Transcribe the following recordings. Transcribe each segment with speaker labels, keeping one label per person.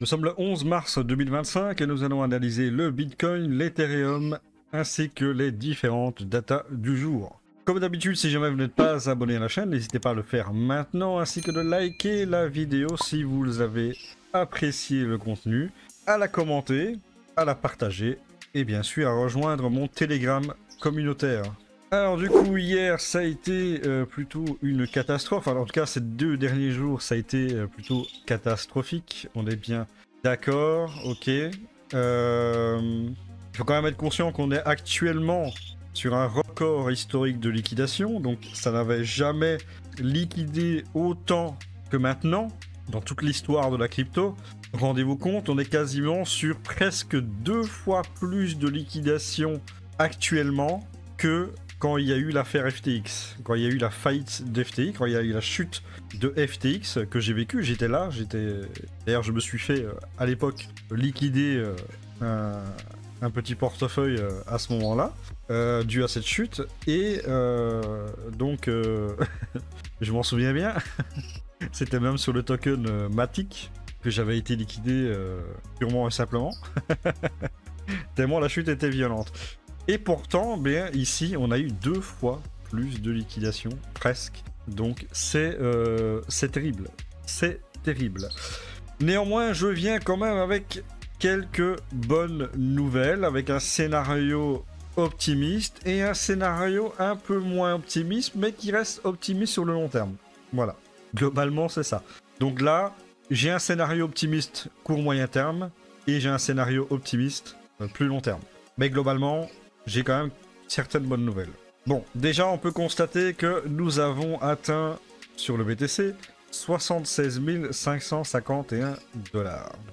Speaker 1: Nous sommes le 11 mars 2025 et nous allons analyser le Bitcoin, l'Ethereum ainsi que les différentes datas du jour. Comme d'habitude, si jamais vous n'êtes pas abonné à la chaîne, n'hésitez pas à le faire maintenant ainsi que de liker la vidéo si vous avez apprécié le contenu, à la commenter, à la partager et bien sûr à rejoindre mon Telegram communautaire. Alors du coup hier ça a été plutôt une catastrophe, alors en tout cas ces 2 derniers jours ça a été plutôt catastrophique, on est bien d'accord, ok. Il faut quand même être conscient qu'on est actuellement sur un record historique de liquidation, donc ça n'avait jamais liquidé autant que maintenant dans toute l'histoire de la crypto. Rendez-vous compte, on est quasiment sur presque 2 fois plus de liquidation actuellement que quand il y a eu l'affaire FTX, quand il y a eu la faillite d'FTX, quand il y a eu la chute de FTX que j'ai vécu, j'étais là, d'ailleurs je me suis fait à l'époque liquider un petit portefeuille à ce moment-là, dû à cette chute, et donc je m'en souviens bien, c'était même sur le token Matic que j'avais été liquidé purement et simplement, tellement la chute était violente. Et pourtant, bien ici, on a eu 2 fois plus de liquidation, presque. Donc c'est terrible. C'est terrible. Néanmoins, je viens quand même avec quelques bonnes nouvelles, avec un scénario optimiste et un scénario un peu moins optimiste, mais qui reste optimiste sur le long terme. Voilà. Globalement, c'est ça. Donc là, j'ai un scénario optimiste court-moyen terme et j'ai un scénario optimiste plus long terme. Mais globalement, j'ai quand même certaines bonnes nouvelles. Bon, déjà on peut constater que nous avons atteint sur le BTC 76 551 $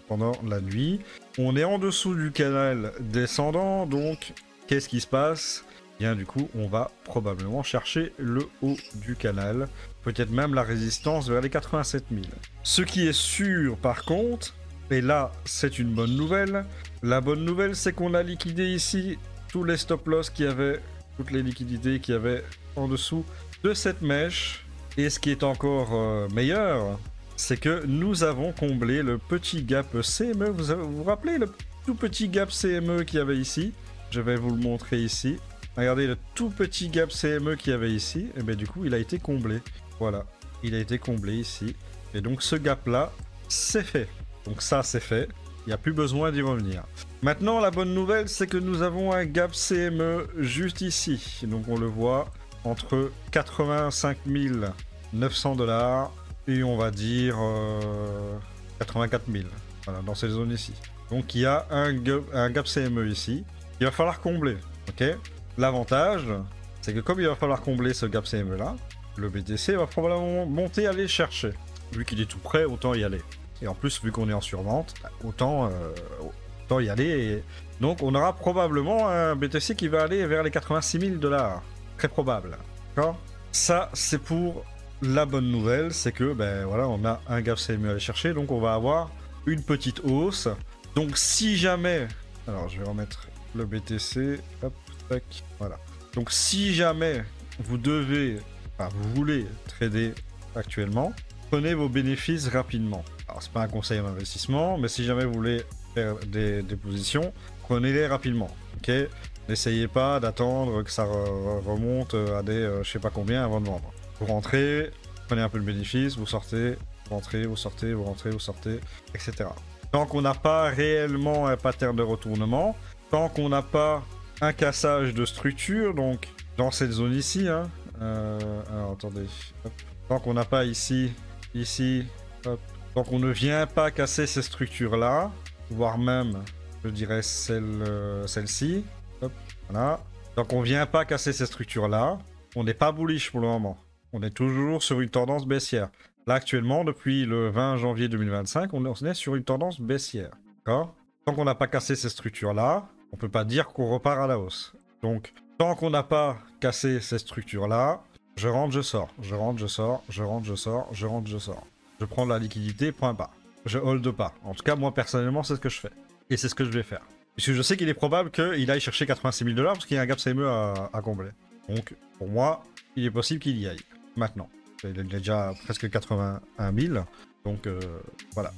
Speaker 1: pendant la nuit. On est en dessous du canal descendant, donc qu'est-ce qui se passe? Bien du coup, on va probablement chercher le haut du canal, peut-être même la résistance vers les 87 000. Ce qui est sûr par contre, et là c'est une bonne nouvelle, la bonne nouvelle c'est qu'on a liquidé ici tous les stop loss qu'il y avait, toutes les liquidités qu'il y avait en dessous de cette mèche. Et ce qui est encore meilleur, c'est que nous avons comblé le petit gap CME. Vous rappelez le tout petit gap CME qu'il y avait ici? Je vais vous le montrer ici. Regardez le tout petit gap CME qu'il y avait ici. Et bien du coup, il a été comblé. Voilà, il a été comblé ici. Et donc ce gap-là, c'est fait. Donc ça, c'est fait. Il n'y a plus besoin d'y revenir. Maintenant, la bonne nouvelle, c'est que nous avons un gap CME juste ici. Donc on le voit entre 85 900 $ et on va dire 84 000. Voilà, dans cette zone ici. Donc il y a un gap CME ici. Il va falloir combler. Ok. L'avantage, c'est que comme il va falloir combler ce gap CME là, le BTC va probablement monter aller chercher. Vu qu'il est tout prêt, autant y aller. Et en plus, vu qu'on est en survente, autant y aller. Et donc, on aura probablement un BTC qui va aller vers les 86 000 $. Très probable. D'accord? Ça, c'est pour la bonne nouvelle. C'est que, ben voilà, on a un gap CME à aller chercher. Donc, on va avoir une petite hausse. Donc, si jamais... Alors, je vais remettre le BTC. Hop, tac. Voilà. Donc, si jamais vous devez... Enfin, vous voulez trader actuellement, prenez vos bénéfices rapidement. Alors, c'est pas un conseil d'investissement, mais si jamais vous voulez faire des positions, prenez-les rapidement. Ok? N'essayez pas d'attendre que ça remonte à des je sais pas combien avant de vendre. Vous rentrez, prenez un peu de bénéfice, vous sortez, vous rentrez, vous sortez, vous rentrez, vous sortez, etc. Tant qu'on n'a pas réellement un pattern de retournement, tant qu'on n'a pas un cassage de structure, donc dans cette zone ici, hein, alors attendez, hop. Tant qu'on n'a pas ici, hop. Donc on ne vient pas casser ces structures-là, voire même, je dirais, celle-ci. Hop, voilà. Donc on ne vient pas casser ces structures-là. On n'est pas bullish pour le moment. On est toujours sur une tendance baissière. Là, actuellement, depuis le 20 janvier 2025, on est sur une tendance baissière. D'accord? Tant qu'on n'a pas cassé ces structures-là, on ne peut pas dire qu'on repart à la hausse. Donc, tant qu'on n'a pas cassé ces structures-là, je rentre, je sors. Je rentre, je sors. Je rentre, je sors. Je rentre, je sors. Je prends la liquidité, point barre. Je hold pas. En tout cas, moi, personnellement, c'est ce que je fais. Et c'est ce que je vais faire. Puisque je sais qu'il est probable qu'il aille chercher 86 000 $ parce qu'il y a un gap CME à combler. Donc, pour moi, il est possible qu'il y aille. Maintenant. Il est déjà presque 81 000. Donc, voilà.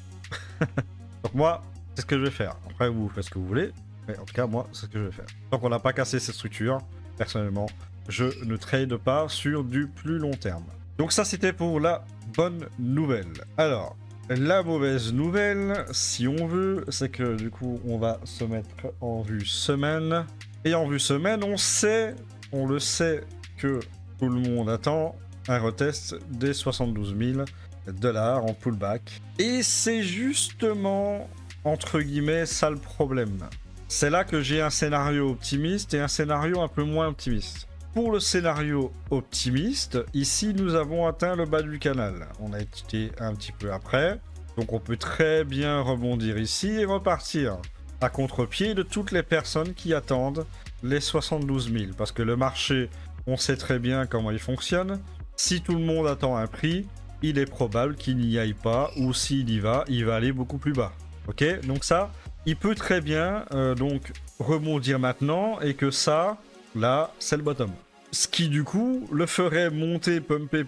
Speaker 1: Donc moi, c'est ce que je vais faire. Après, vous faites ce que vous voulez, mais en tout cas, moi, c'est ce que je vais faire. Tant qu'on n'a pas cassé cette structure, personnellement, je ne trade pas sur du plus long terme. Donc ça, c'était pour la bonne nouvelle. Alors, la mauvaise nouvelle, si on veut, c'est que du coup, on va se mettre en vue semaine. Et en vue semaine, on le sait que tout le monde attend un retest des 72 000 $ en pullback. Et c'est justement, entre guillemets, ça le problème. C'est là que j'ai un scénario optimiste et un scénario un peu moins optimiste. Pour le scénario optimiste, ici nous avons atteint le bas du canal. On a été un petit peu après, donc on peut très bien rebondir ici et repartir à contre-pied de toutes les personnes qui attendent les 72 000. Parce que le marché, on sait très bien comment il fonctionne. Si tout le monde attend un prix, il est probable qu'il n'y aille pas, ou s'il y va, il va aller beaucoup plus bas. Ok, donc ça, il peut très bien donc rebondir maintenant, et que ça, là, c'est le bottom. Ce qui, du coup, le ferait monter, pumper,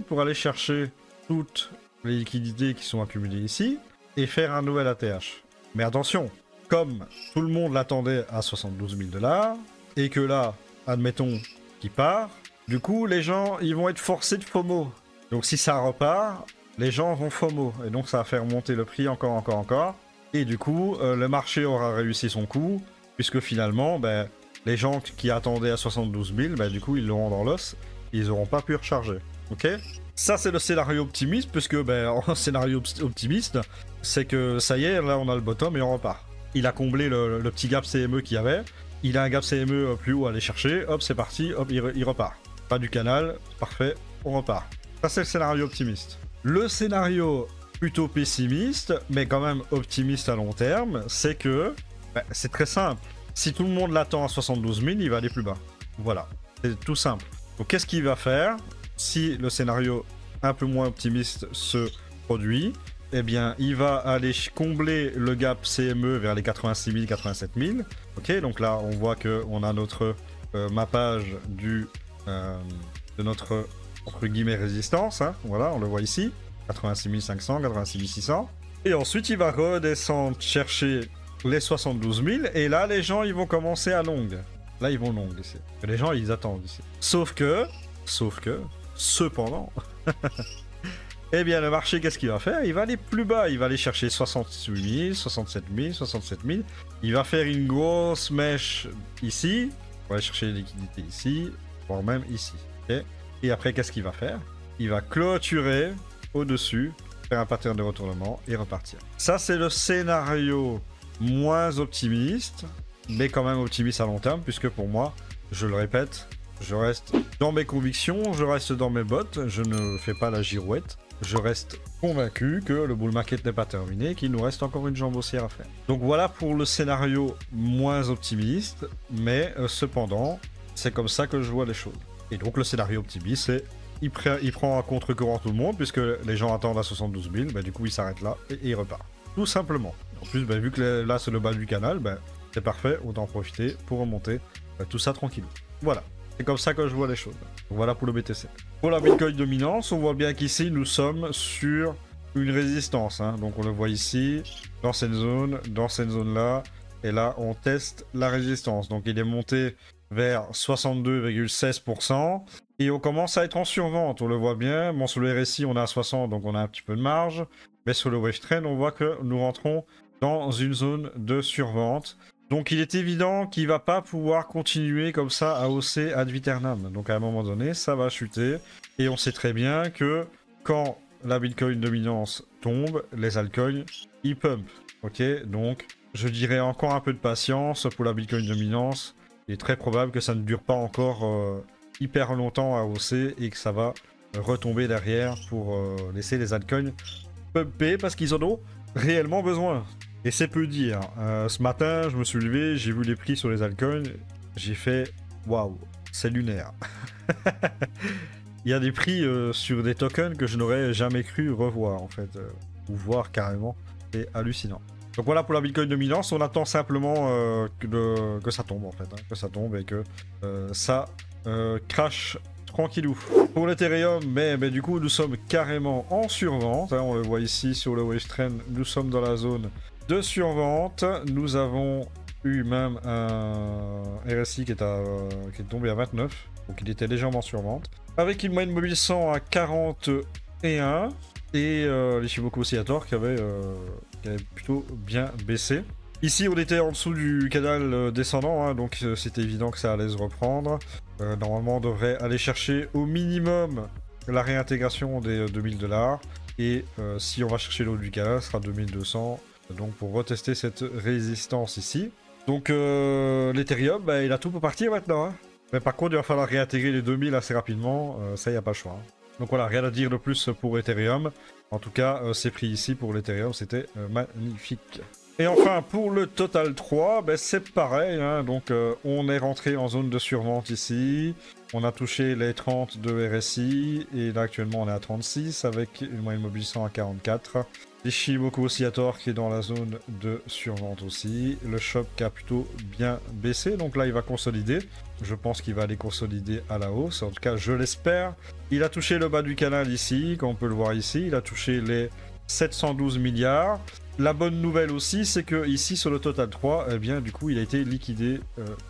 Speaker 1: pour aller chercher toutes les liquidités qui sont accumulées ici, et faire un nouvel ATH. Mais attention, comme tout le monde l'attendait à 72 000 $, et que là, admettons qu'il part, du coup, les gens, ils vont être forcés de FOMO. Donc si ça repart, les gens vont FOMO, et donc ça va faire monter le prix encore. Et du coup, le marché aura réussi son coup, puisque finalement, ben, les gens qui attendaient à 72 000, ben, du coup, ils l'auront dans l'os, ils n'auront pas pu recharger. Ok? Ça, c'est le scénario optimiste, puisque, ben, en scénario optimiste, c'est que ça y est, là, on a le bottom et on repart. Il a comblé le petit gap CME qu'il y avait, il a un gap CME plus haut à aller chercher, hop, c'est parti, hop, il repart. Pas du canal, parfait, on repart. Ça, c'est le scénario optimiste. Le scénario plutôt pessimiste, mais quand même optimiste à long terme, c'est que, ben, c'est très simple. Si tout le monde l'attend à 72 000, il va aller plus bas. Voilà, c'est tout simple. Donc qu'est-ce qu'il va faire si le scénario un peu moins optimiste se produit? Eh bien, il va aller combler le gap CME vers les 86 000, 87 000. Ok, donc là, on voit qu'on a notre mappage de notre, entre guillemets, résistance. Hein. Voilà, on le voit ici. 86 500, 86 600. Et ensuite, il va redescendre chercher les 72 000. Et là, les gens, ils vont commencer à long. Là, ils vont long ici. Les gens, ils attendent ici. Sauf que, cependant, eh bien, le marché, qu'est-ce qu'il va faire? Il va aller plus bas. Il va aller chercher 68 000, 67 000, 67 000. Il va faire une grosse mèche ici. On va aller chercher les liquidités ici, voire même ici. Okay. Et après, qu'est-ce qu'il va faire? Il va clôturer au-dessus, faire un pattern de retournement et repartir. Ça, c'est le scénario moins optimiste, mais quand même optimiste à long terme, puisque pour moi, je le répète, je reste dans mes convictions, je reste dans mes bottes, je ne fais pas la girouette, je reste convaincu que le bull market n'est pas terminé, qu'il nous reste encore une jambe haussière à faire. Donc voilà pour le scénario moins optimiste, mais cependant, c'est comme ça que je vois les choses. Et donc le scénario optimiste, c'est il prend à contre-courant tout le monde, puisque les gens attendent à 72 000, bah, du coup il s'arrête là et il repart. Tout simplement. En plus, bah, vu que là c'est le bas du canal, bah, c'est parfait, autant en profiter pour remonter tout ça tranquille. Voilà, c'est comme ça que je vois les choses. Donc, voilà pour le BTC. Pour la Bitcoin dominance, on voit bien qu'ici nous sommes sur une résistance. Hein. Donc on le voit ici, dans cette zone-là, et là on teste la résistance. Donc il est monté vers 62,16%. Et on commence à être en survente, on le voit bien. Bon, sur le RSI, on est à 60, donc on a un petit peu de marge. Mais sur le Wave Trend, on voit que nous rentrons dans une zone de survente. Donc il est évident qu'il ne va pas pouvoir continuer comme ça à hausser ad vieternam. Donc à un moment donné, ça va chuter. Et on sait très bien que quand la Bitcoin dominance tombe, les altcoins, ils pumpent. Ok, donc je dirais encore un peu de patience pour la Bitcoin dominance. Il est très probable que ça ne dure pas encore hyper longtemps à hausser et que ça va retomber derrière pour laisser les altcoins pumper parce qu'ils en ont réellement besoin. Et c'est peu dire. Ce matin, je me suis levé, j'ai vu les prix sur les altcoins, j'ai fait waouh, c'est lunaire. Il y a des prix sur des tokens que je n'aurais jamais cru revoir en fait, ou voir carrément. C'est hallucinant. Donc voilà pour la Bitcoin dominance, on attend simplement que ça tombe en fait, hein, que ça tombe et que ça crash tranquillou. Pour l'Ethereum, mais du coup, nous sommes carrément en survente. Hein, on le voit ici sur le Wave Trend, nous sommes dans la zone de survente. Nous avons eu même un RSI qui est tombé à 29. Donc il était légèrement sur vente. Avec une moyenne mobile 100 à 41. Et l'Ichimoku Oscillator qui avait plutôt bien baissé. Ici on était en dessous du canal descendant, hein, donc c'était évident que ça allait se reprendre. Normalement on devrait aller chercher au minimum la réintégration des 2000$. Et si on va chercher le haut du canal, ce sera 2200. Donc pour retester cette résistance ici. Donc l'Ethereum, il a tout pour partir maintenant. Hein. Mais par contre il va falloir réintégrer les 2000 assez rapidement, ça y a pas le choix. Hein. Donc voilà, rien à dire de plus pour Ethereum. En tout cas, ces prix ici pour l'Ethereum, c'était magnifique. Et enfin, pour le Total 3, c'est pareil. Hein, donc, on est rentré en zone de survente ici. On a touché les 30 de RSI. Et là, actuellement, on est à 36 avec une moyenne mobile 100 à 44. L'Ichimoku Oscillator qui est dans la zone de survente aussi. Le shop qui a plutôt bien baissé. Donc là, il va consolider. Je pense qu'il va aller consolider à la hausse. En tout cas, je l'espère. Il a touché le bas du canal ici, comme on peut le voir ici. Il a touché les 712 milliards. La bonne nouvelle aussi, c'est que ici, sur le Total 3, eh bien, du coup, il a été liquidé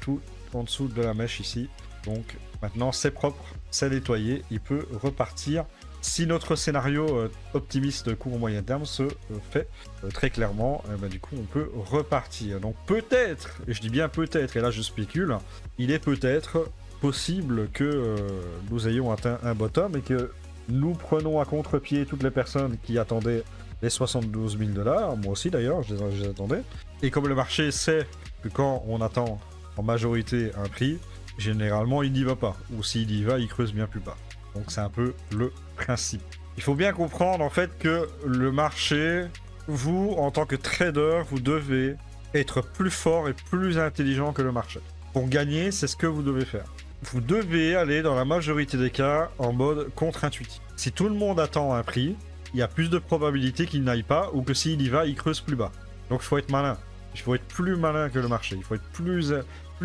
Speaker 1: tout en dessous de la mèche ici. Donc, maintenant, c'est propre, c'est nettoyé. Il peut repartir. Si notre scénario optimiste court-moyen terme se fait très clairement, du coup on peut repartir. Donc peut-être, et je dis bien peut-être, et là je spécule, il est peut-être possible que nous ayons atteint un bottom et que nous prenons à contre-pied toutes les personnes qui attendaient les 72 000$, moi aussi d'ailleurs, je les attendais. Et comme le marché sait que quand on attend en majorité un prix, généralement il n'y va pas, ou s'il y va, il creuse bien plus bas. Donc c'est un peu le principe. Il faut bien comprendre en fait que le marché, vous en tant que trader, vous devez être plus fort et plus intelligent que le marché. Pour gagner, c'est ce que vous devez faire. Vous devez aller dans la majorité des cas en mode contre-intuitif. Si tout le monde attend un prix, il y a plus de probabilité qu'il n'aille pas ou que s'il y va, il creuse plus bas. Donc il faut être malin. Il faut être plus malin que le marché. Il faut être plus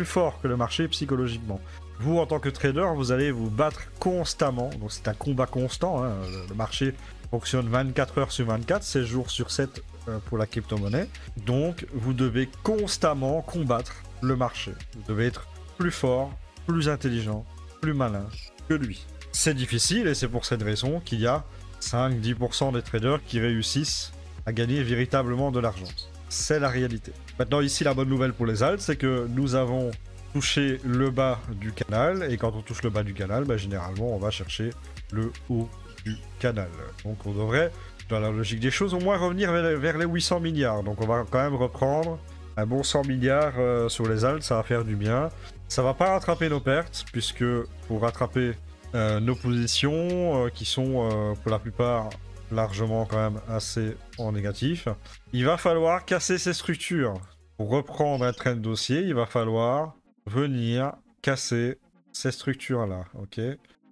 Speaker 1: fort que le marché psychologiquement. Vous, en tant que trader, vous allez vous battre constamment. Donc, c'est un combat constant. Hein. Le marché fonctionne 24 heures sur 24, 16 jours sur 7 pour la crypto-monnaie. Donc, vous devez constamment combattre le marché. Vous devez être plus fort, plus intelligent, plus malin que lui. C'est difficile et c'est pour cette raison qu'il y a 5-10% des traders qui réussissent à gagner véritablement de l'argent. C'est la réalité. Maintenant, ici, la bonne nouvelle pour les alts, c'est que nous avons toucher le bas du canal, et quand on touche le bas du canal, généralement on va chercher le haut du canal. Donc on devrait, dans la logique des choses, au moins revenir vers les 800 milliards. Donc on va quand même reprendre un bon 100 milliards sur les alts, ça va faire du bien. Ça va pas rattraper nos pertes, puisque pour rattraper nos positions, qui sont pour la plupart largement quand même assez en négatif, il va falloir casser ces structures. Pour reprendre un trend dossier, il va falloir venir casser ces structures-là, ok?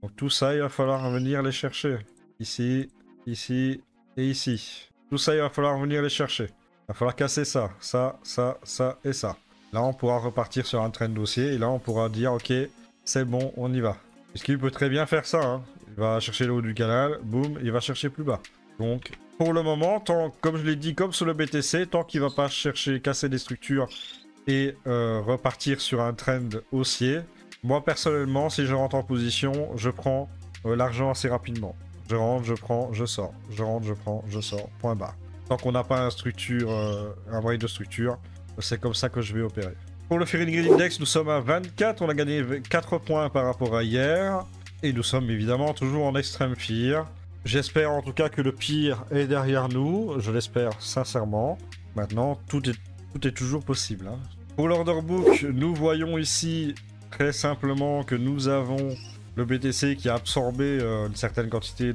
Speaker 1: Donc tout ça, il va falloir venir les chercher. Ici, ici et ici. Tout ça, il va falloir venir les chercher. Il va falloir casser ça, ça, ça, ça et ça. Là, on pourra repartir sur un trend dossier et là, on pourra dire, ok, c'est bon, on y va. Puisqu'il peut très bien faire ça, hein. Il va chercher le haut du canal, boum, il va chercher plus bas. Donc, pour le moment, comme je l'ai dit, comme sur le BTC, tant qu'il ne va pas chercher, casser des structures et repartir sur un trend haussier, moi personnellement, si je rentre en position, je prends l'argent assez rapidement. Je rentre, je prends, je sors. Je rentre, je prends, je sors. Point barre. Tant qu'on n'a pas un moyen de structure, c'est comme ça que je vais opérer. Pour le Fear Grid Index, nous sommes à 24. On a gagné 4 points par rapport à hier. Et nous sommes évidemment toujours en extrême fear. J'espère en tout cas que le pire est derrière nous. Je l'espère sincèrement. Maintenant, tout est toujours possible. Hein. Pour l'order book, nous voyons ici très simplement que nous avons le BTC qui a absorbé une certaine quantité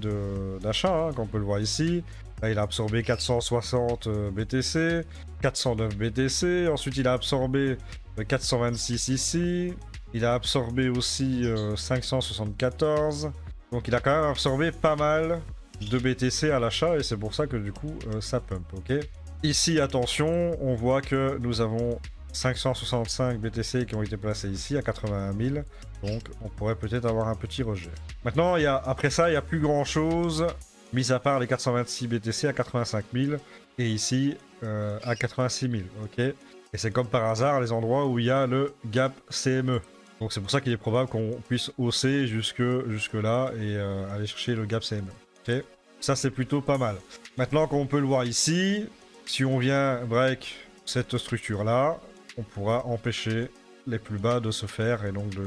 Speaker 1: d'achats, hein, comme on peut le voir ici. Là, il a absorbé 460 BTC, 409 BTC. Ensuite, il a absorbé 426 ici. Il a absorbé aussi 574. Donc, il a quand même absorbé pas mal de BTC à l'achat et c'est pour ça que du coup, ça pump, ok? Ici, attention, on voit que nous avons 565 BTC qui ont été placés ici à 81 000. Donc on pourrait peut-être avoir un petit rejet. Maintenant, après ça, il n'y a plus grand chose, mis à part les 426 BTC à 85 000 et ici à 86 000. Ok. Et c'est comme par hasard les endroits où il y a le gap CME. Donc c'est pour ça qu'il est probable qu'on puisse hausser jusque là et aller chercher le gap CME. Ok. Ça c'est plutôt pas mal. Maintenant, comme on peut le voir ici, si on vient break cette structure là, on pourra empêcher les plus bas de se faire et donc de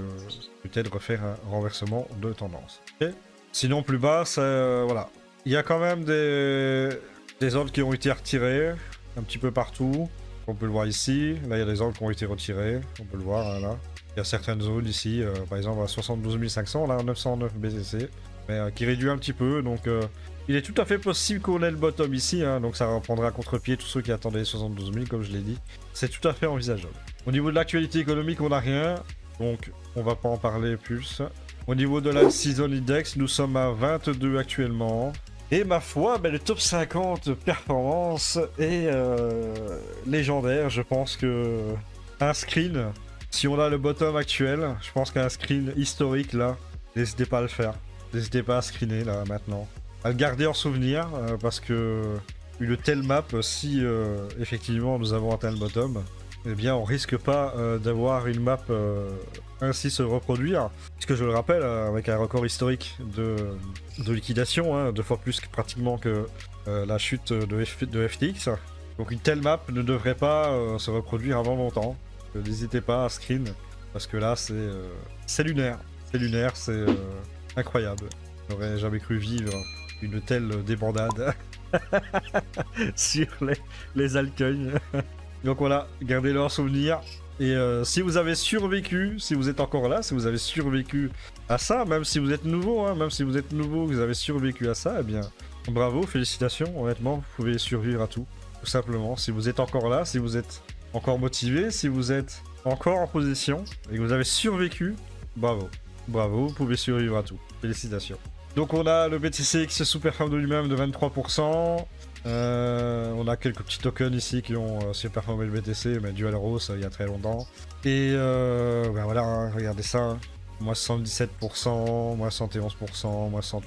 Speaker 1: peut-être refaire un renversement de tendance. Okay. Sinon plus bas, voilà. Il y a quand même des ordres qui ont été retirés un petit peu partout. On peut le voir ici. Là, il y a des ordres qui ont été retirés. On peut le voir hein, là. Il y a certaines zones ici, par exemple à 72 500, là 909 BTC, mais qui réduit un petit peu. Donc il est tout à fait possible qu'on ait le bottom ici, hein, donc ça reprendra à contre-pied tous ceux qui attendaient les 72 000, comme je l'ai dit. C'est tout à fait envisageable. Au niveau de l'actualité économique, on n'a rien, donc on va pas en parler plus. Au niveau de la Season Index, nous sommes à 22 actuellement. Et ma foi, le top 50 performance est légendaire. Je pense que un screen, si on a le bottom actuel, je pense qu'un screen historique là, n'hésitez pas à le faire. N'hésitez pas à screener là maintenant. À le garder en souvenir parce que une telle map, si effectivement nous avons atteint le bottom, eh bien on risque pas d'avoir une map ainsi se reproduire, puisque je le rappelle, avec un record historique de liquidation, hein, 2 fois plus pratiquement que la chute de FTX. Donc une telle map ne devrait pas se reproduire avant longtemps. N'hésitez pas à screen, parce que là c'est lunaire. C'est lunaire, c'est incroyable. J'aurais jamais cru vivre une telle débandade sur les altcoins. Donc voilà, gardez-le en souvenir. Et si vous avez survécu, si vous êtes encore là, si vous avez survécu à ça, même si vous êtes nouveau, hein, même si vous êtes nouveau, vous avez survécu à ça, eh bien, bravo, félicitations, honnêtement, vous pouvez survivre à tout. Tout simplement, si vous êtes encore là, si vous êtes encore motivé, si vous êtes encore en position et que vous avez survécu, bravo. Bravo, vous pouvez survivre à tout. Félicitations. Donc on a le BTC qui se sous-performe de lui-même de 23%. On a quelques petits tokens ici qui ont surperformé le BTC, mais dû à la hausse il y a très longtemps. Et voilà, hein, regardez ça. Hein. Moins 77%, moins 71%, moins 68%.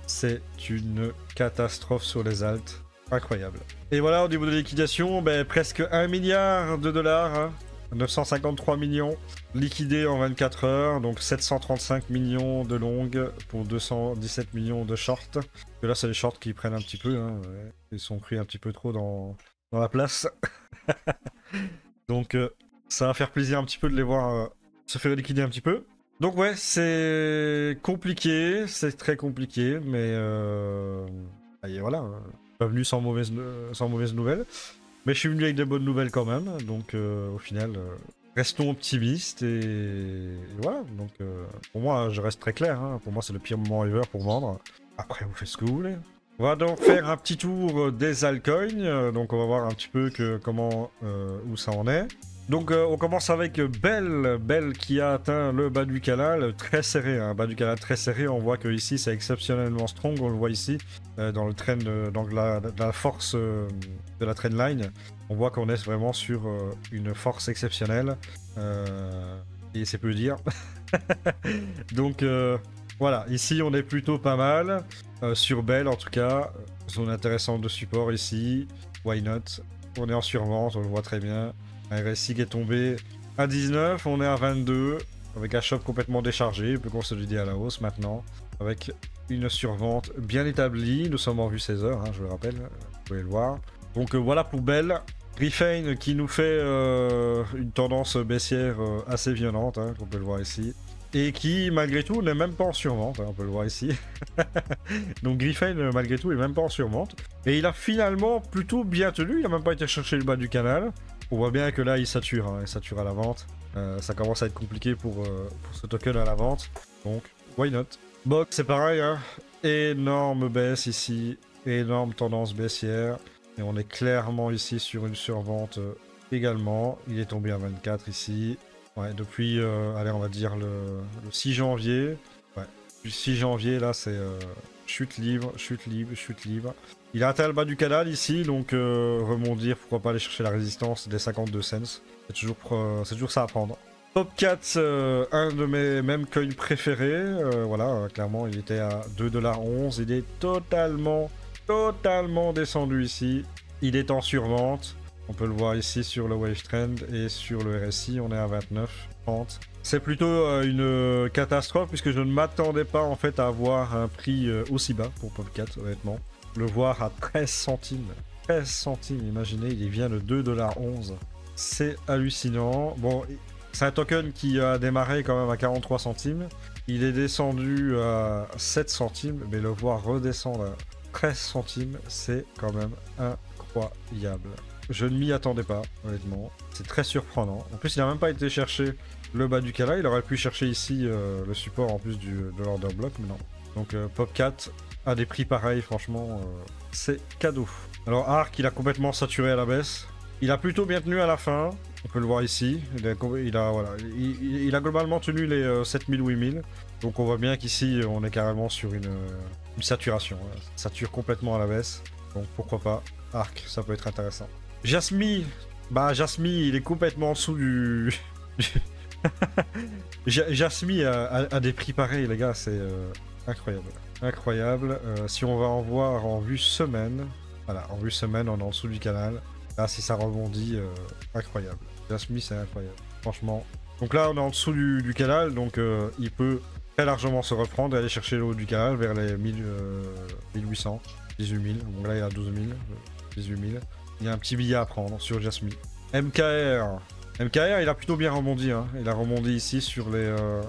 Speaker 1: C'est une catastrophe sur les alts. Incroyable. Et voilà, au niveau de la liquidation, presque 1 milliard de dollars. Hein. 953 millions liquidés en 24 heures, donc 735 millions de longues pour 217 millions de shorts. Et là, c'est les shorts qui prennent un petit peu, hein, ouais. Ils sont pris un petit peu trop dans la place. Donc, ça va faire plaisir un petit peu de les voir se faire liquider un petit peu. Donc ouais, c'est compliqué, c'est très compliqué, mais voilà, hein. Pas venu sans mauvaise nouvelle. Mais je suis venu avec de bonnes nouvelles quand même, donc au final, restons optimistes et voilà. Donc pour moi, je reste très clair, hein. Pour moi c'est le pire moment ever pour vendre. Après, vous faites ce que vous voulez. On va donc faire un petit tour des altcoins, donc on va voir un petit peu où ça en est. Donc on commence avec Bell qui a atteint le bas du canal très serré, hein, bas du canal très serré. On voit que ici c'est exceptionnellement strong, on le voit ici dans le trend, donc la force de la trendline. On voit qu'on est vraiment sur une force exceptionnelle et c'est peu le dire. Donc voilà, ici on est plutôt pas mal sur Bell en tout cas, zone intéressante de support ici. Why not? On est en survente, on le voit très bien. Un RSI qui est tombé à 19, on est à 22, avec un shop complètement déchargé, il peut consolider à la hausse maintenant, avec une survente bien établie. Nous sommes en vue 16 heures, hein, je le rappelle, vous pouvez le voir. Donc voilà pour Bell. Griffin qui nous fait une tendance baissière assez violente, hein, on peut le voir ici. Et qui, malgré tout, n'est même pas en survente, hein, on peut le voir ici. Donc Griffin, malgré tout, est même pas en survente. Et il a finalement plutôt bien tenu, il n'a même pas été chercher le bas du canal. On voit bien que là, il sature, hein, il sature à la vente. Ça commence à être compliqué pour ce token à la vente. Donc, why not? Box, c'est pareil, hein. Énorme baisse ici, énorme tendance baissière. Et on est clairement ici sur une survente également. Il est tombé à 24 ici. Ouais, depuis, allez, on va dire le 6 janvier. Ouais, du 6 janvier, là, c'est chute libre, chute libre, chute libre. Il a atteint le bas du canal ici, donc rebondir, pourquoi pas aller chercher la résistance des 52 cents. C'est toujours ça à prendre. Popcat, un de mes mêmes coins préférés. Voilà, clairement, il était à 2,11 $. Il est totalement descendu ici. Il est en survente. On peut le voir ici sur le Wave Trend et sur le RSI, on est à 29,30. C'est plutôt une catastrophe puisque je ne m'attendais pas en fait à avoir un prix aussi bas pour Popcat, honnêtement. Le voir à 13 centimes. 13 centimes, imaginez, il vient de 2,11 $. C'est hallucinant. Bon, c'est un token qui a démarré quand même à 43 centimes. Il est descendu à 7 centimes, mais le voir redescendre à 13 centimes, c'est quand même incroyable. Je ne m'y attendais pas, honnêtement. C'est très surprenant. En plus, il n'a même pas été chercher le bas du canal. Il aurait pu chercher ici le support en plus de l'order block, mais non. Donc Popcat à des prix pareils, franchement, c'est cadeau. Alors Arc, il a complètement saturé à la baisse. Il a plutôt bien tenu à la fin. On peut le voir ici. Il a globalement tenu les 7000, 8000. Donc on voit bien qu'ici, on est carrément sur une saturation. Ça sature complètement à la baisse. Donc pourquoi pas. Arc, ça peut être intéressant. Jasmy, il est complètement en dessous du... Jasmy a des prix pareils, les gars, c'est incroyable. Incroyable. Si on va en voir en vue semaine, voilà, en vue semaine, on est en dessous du canal. Là, si ça rebondit, incroyable. Jasmy, c'est incroyable, franchement. Donc là, on est en dessous du canal, donc il peut très largement se reprendre et aller chercher le haut du canal vers les 1800, 18 000. Donc là, il y a 12 000, 18 000. Il y a un petit billet à prendre sur Jasmy. MKR, il a plutôt bien rebondi. Hein. Il a rebondi ici sur le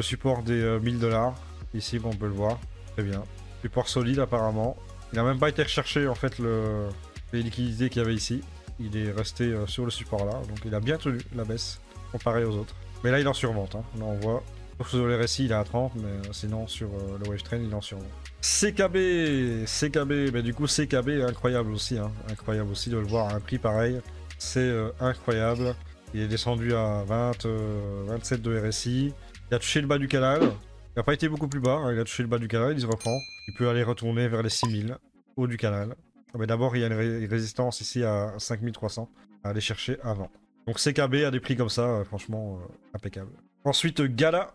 Speaker 1: support des 1000 $. Ici, on peut le voir. Très bien. Support solide apparemment. Il n'a même pas été recherché en fait les liquidités qu'il y avait ici. Il est resté sur le support là. Donc il a bien tenu la baisse comparé aux autres. Mais là, il est en survente. Hein. Là, on voit. Sauf sur les récits, il est à 30. Mais sinon, sur le Wave Train, il est en survente. CKB, mais du coup CKB incroyable aussi, hein. Incroyable aussi de le voir à un prix pareil, c'est incroyable. Il est descendu à 27 de RSI, il a touché le bas du canal, il n'a pas été beaucoup plus bas, hein. Il a touché le bas du canal, il se reprend, il peut aller retourner vers les 6000, haut du canal. Mais d'abord il y a une résistance ici à 5300 à aller chercher avant. Donc CKB à des prix comme ça, franchement impeccable. Ensuite Gala,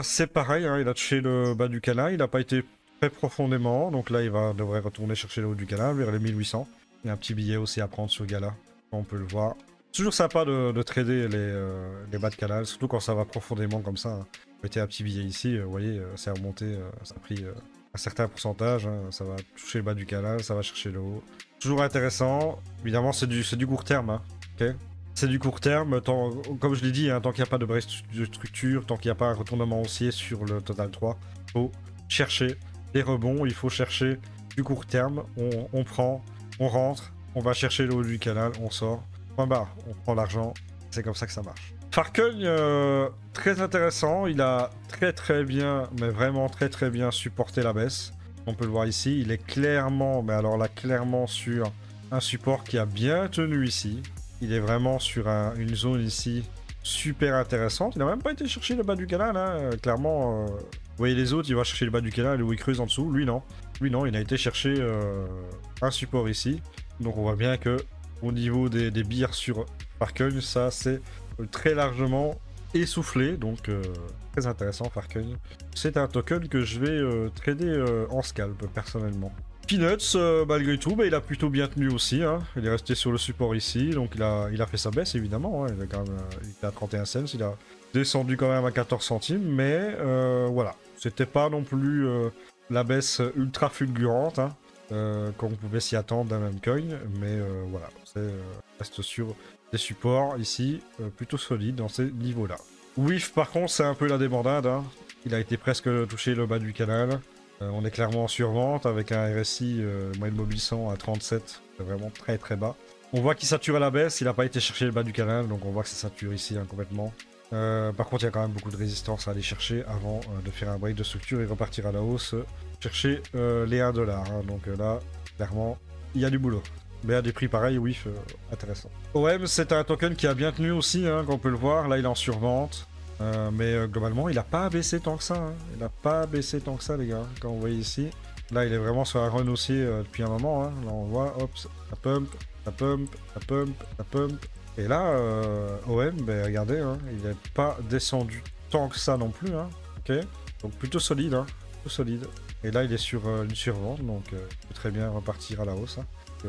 Speaker 1: c'est pareil, hein. Il a touché le bas du canal, il n'a pas été très profondément, donc là il devrait retourner chercher le haut du canal vers les 1800. Il y a un petit billet aussi à prendre sur Gala, on peut le voir. Toujours sympa de trader les bas de canal, surtout quand ça va profondément comme ça. Hein. Mettez un petit billet ici, vous voyez, c'est remonté, ça a pris un certain pourcentage, hein. Ça va toucher le bas du canal, ça va chercher le haut. Toujours intéressant, évidemment c'est du court terme, hein. Okay, c'est du court terme, comme je l'ai dit, hein, tant qu'il n'y a pas de break de structure, tant qu'il n'y a pas un retournement haussier sur le total 3, il faut chercher les rebonds, il faut chercher du court terme, on prend, on rentre, on va chercher le haut du canal, on sort, point barre, on prend l'argent, c'est comme ça que ça marche. Farcogne, très intéressant, il a très bien, mais vraiment très bien supporté la baisse. On peut le voir ici, il est clairement, mais alors là clairement sur un support qui a bien tenu ici. Il est vraiment sur une zone ici super intéressante. Il n'a même pas été chercher le bas du canal, hein. Clairement. Vous voyez les autres, il va chercher le bas du canal où il creuse en dessous. Lui non. Il a été chercher un support ici. Donc on voit bien que au niveau des bières sur Farcogne, ça c'est très largement essoufflé. Donc très intéressant Farcogne. C'est un token que je vais trader en scalp personnellement. Peanuts, malgré tout, il a plutôt bien tenu aussi. Hein. Il est resté sur le support ici, donc il a fait sa baisse évidemment. Hein. Il était à 31 cents, il a descendu quand même à 14 centimes, mais voilà. C'était pas non plus la baisse ultra fulgurante, hein, qu'on pouvait s'y attendre d'un même coin, mais voilà. Reste sur des supports ici, plutôt solides dans ces niveaux-là. Whiff, par contre, c'est un peu la débandade. Hein. Il a été presque touché le bas du canal. On est clairement en survente avec un RSI moyenne mobile 100 à 37, c'est vraiment très bas. On voit qu'il sature à la baisse, il n'a pas été chercher le bas du canal, donc on voit que ça sature ici hein, complètement. Par contre, il y a quand même beaucoup de résistance à aller chercher avant de faire un break de structure et repartir à la hausse, chercher les 1 $. Hein, donc là, clairement, il y a du boulot. Mais à des prix pareils, oui, intéressant. OM, c'est un token qui a bien tenu aussi, hein, comme on peut le voir. Là, il est en survente. Mais globalement, il n'a pas baissé tant que ça. Hein. Il n'a pas baissé tant que ça, les gars. Quand vous voyez ici, Là, il est vraiment sur un run aussi depuis un moment. Hein. Là, on voit, hop, ça pump, ça pump, ça pump, ça pump. Et là, OM, ben, regardez, hein, il n'est pas descendu tant que ça non plus. Hein. Ok, donc plutôt solide, hein, plutôt solide. Et là, il est sur une survente, donc il peut très bien repartir à la hausse. Hein.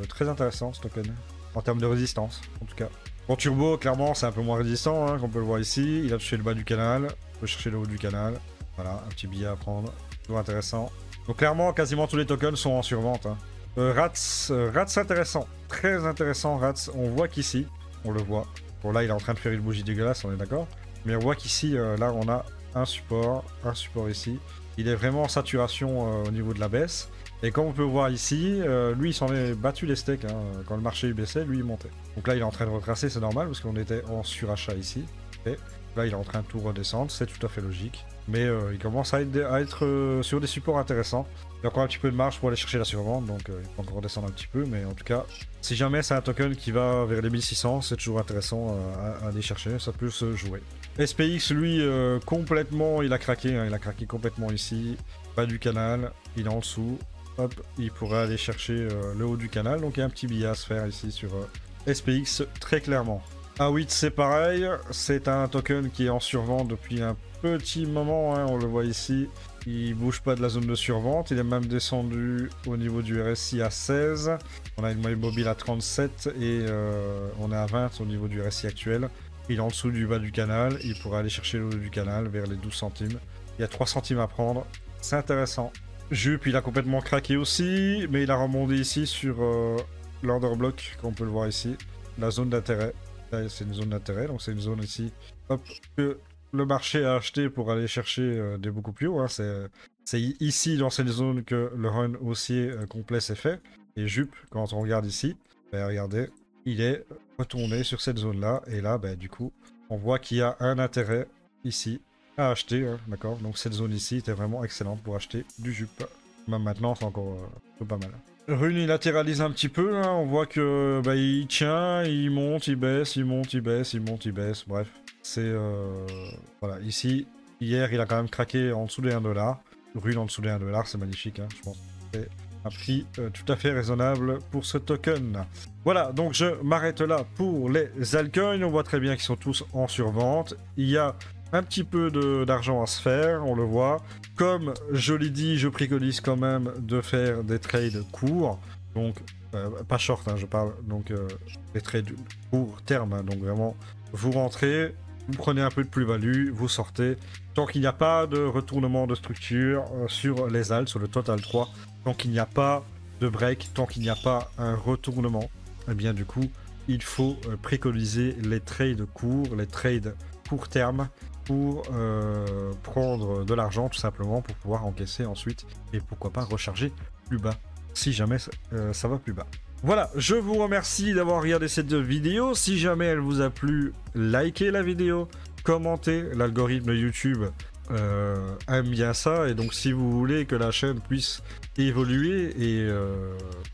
Speaker 1: Très intéressant ce token, en termes de résistance, en tout cas. Bon, Turbo, clairement, c'est un peu moins résistant, hein, comme on peut le voir ici. Il a touché le bas du canal, on peut chercher le haut du canal. Voilà, un petit billet à prendre, toujours intéressant. Donc clairement, quasiment tous les tokens sont en survente. Hein. Rats intéressant, très intéressant Rats. On voit qu'ici, on le voit. Bon là, il est en train de faire une bougie dégueulasse, on est d'accord. Mais on voit qu'ici, là, on a un support ici. Il est vraiment en saturation au niveau de la baisse. Et comme on peut voir ici, lui, il s'en est battu les steaks. Hein. Quand le marché baissait, lui, il montait. Donc là, il est en train de retracer, c'est normal, parce qu'on était en surachat ici. Et là, il est en train de tout redescendre, c'est tout à fait logique. Mais il commence à être sur des supports intéressants. Il y a encore un petit peu de marge pour aller chercher la survente, donc il faut encore redescendre un petit peu. Mais en tout cas, si jamais c'est un token qui va vers les 1600, c'est toujours intéressant à aller chercher, ça peut se jouer. SPX, lui, complètement, il a craqué. Hein, il a craqué complètement ici. Bas du canal, il est en dessous. Hop, il pourrait aller chercher le haut du canal. Donc il y a un petit billet à se faire ici sur SPX, très clairement. A8, c'est pareil. C'est un token qui est en survente depuis un petit moment. Hein, on le voit ici. Il bouge pas de la zone de survente. Il est même descendu au niveau du RSI à 16. On a une moyenne mobile à 37 et on est à 20 au niveau du RSI actuel. Il est en dessous du bas du canal. Il pourrait aller chercher le haut du canal vers les 12 centimes. Il y a 3 centimes à prendre. C'est intéressant. Jup, il a complètement craqué aussi, mais il a rebondi ici sur l'order block, comme on peut le voir ici. La zone d'intérêt. C'est une zone d'intérêt, donc c'est une zone ici. Hop, que le marché a acheté pour aller chercher des beaucoup plus hauts. Hein. C'est ici, dans cette zone, que le run haussier complet s'est fait. Et Jup, quand on regarde ici, ben, regardez, il est retourné sur cette zone-là. Et là, ben, du coup, on voit qu'il y a un intérêt ici à acheter, hein, d'accord. Donc cette zone ici était vraiment excellente pour acheter du Jup. Même maintenant, c'est encore pas mal. Rune, il latéralise un petit peu, hein. On voit que bah, il tient, il monte, il baisse, il monte, il baisse, il monte, il baisse, bref. C'est... voilà, ici, hier, il a quand même craqué en dessous des 1$. Rune en dessous des 1$, c'est magnifique, hein, je pense. C'est un prix tout à fait raisonnable pour ce token. Voilà, donc je m'arrête là pour les altcoins. On voit très bien qu'ils sont tous en survente. Il y a un petit peu d'argent à se faire, on le voit. Comme je l'ai dit, je préconise quand même de faire des trades courts. Donc, pas short, hein, je parle. Donc, des trades court terme. Hein, donc, vraiment, vous rentrez, vous prenez un peu de plus-value, vous sortez. Tant qu'il n'y a pas de retournement de structure sur les alts, sur le total 3, tant qu'il n'y a pas de break, tant qu'il n'y a pas un retournement, eh bien, du coup, il faut préconiser les trades courts, les trades court terme, pour prendre de l'argent tout simplement pour pouvoir encaisser ensuite et pourquoi pas recharger plus bas si jamais ça va plus bas. Voilà, je vous remercie d'avoir regardé cette vidéo. Si jamais elle vous a plu, likez la vidéo, commentez. L'algorithme YouTube aime bien ça et donc si vous voulez que la chaîne puisse évoluer et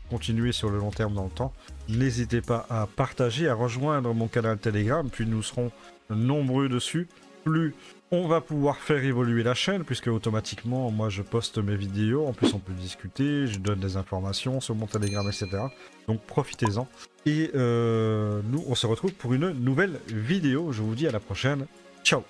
Speaker 1: continuer sur le long terme dans le temps, n'hésitez pas à partager, à rejoindre mon canal Telegram, puis nous serons nombreux dessus. Plus on va pouvoir faire évoluer la chaîne, puisque automatiquement, moi, je poste mes vidéos. En plus, on peut discuter, je donne des informations sur mon Telegram, etc. Donc, profitez-en. Et nous, on se retrouve pour une nouvelle vidéo. Je vous dis à la prochaine. Ciao!